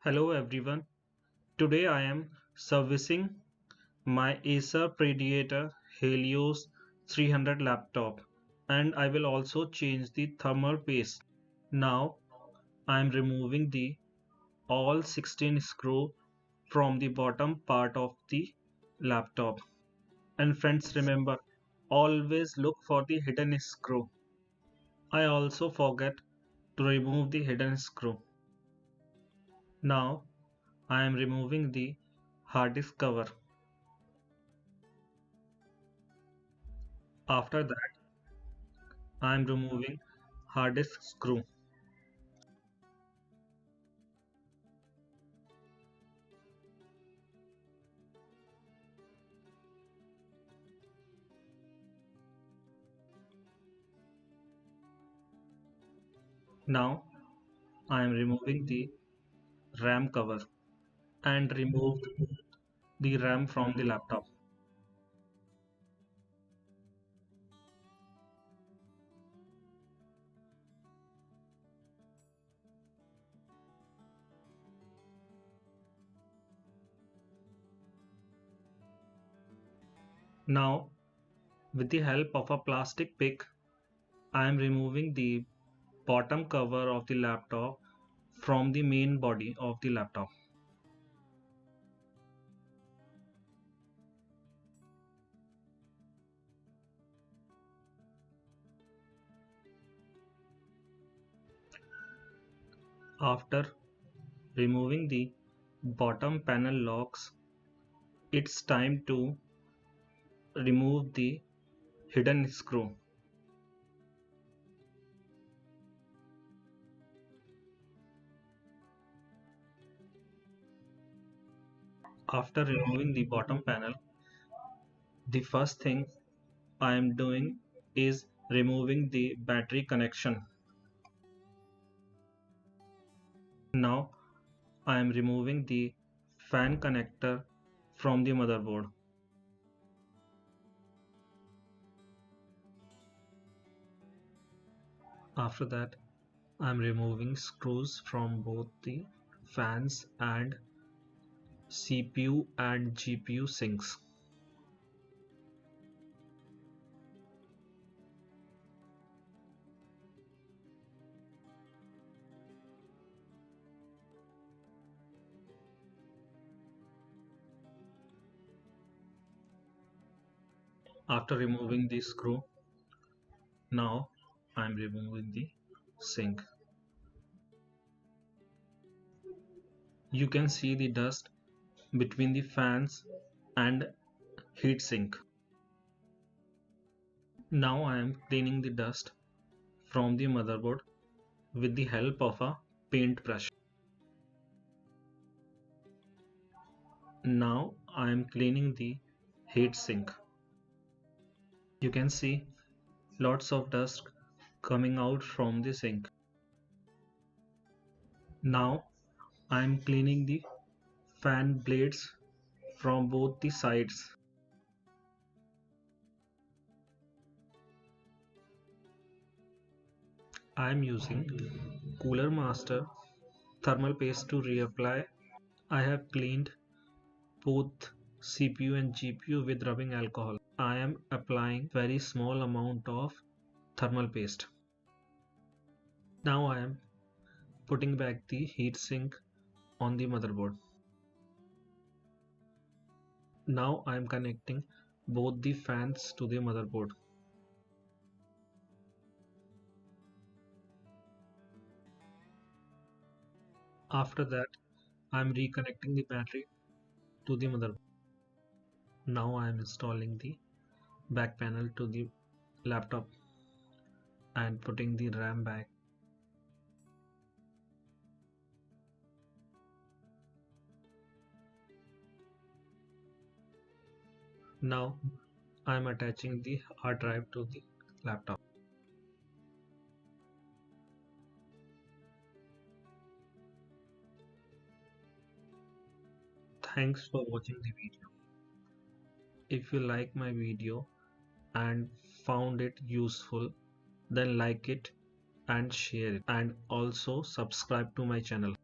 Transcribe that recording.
Hello everyone. Today I am servicing my Acer Predator Helios 300 laptop and I will also change the thermal paste. Now I am removing the all 16 screw from the bottom part of the laptop. And friends, remember, always look for the hidden screw. I also forget to remove the hidden screw. Now I am removing the hard disk cover. After that I am removing hard disk screw. Now I am removing the RAM cover and removed the RAM from the laptop. Now with the help of a plastic pick I am removing the bottom cover of the laptop from the main body of the laptop. After removing the bottom panel locks, it's time to remove the hidden screw. After removing the bottom panel, the first thing I am doing is removing the battery connection. Now I am removing the fan connector from the motherboard. After that I am removing screws from both the fans and CPU and GPU sinks. After removing the screw, now I am removing the sink. You can see the dust between the fans and heatsink. Now I am cleaning the dust from the motherboard with the help of a paintbrush. Now I am cleaning the heatsink. You can see lots of dust coming out from the sink. Now I am cleaning the fan blades from both the sides. I am using Cooler Master thermal paste to reapply. I have cleaned both CPU and GPU with rubbing alcohol. I am applying very small amount of thermal paste. Now I am putting back the heatsink on the motherboard. Now I am connecting both the fans to the motherboard. After that I am reconnecting the battery to the motherboard. Now I am installing the back panel to the laptop and putting the RAM back. Now I am attaching the hard drive to the laptop. Thanks for watching the video. If you like my video and found it useful, then like it and share it, and also subscribe to my channel.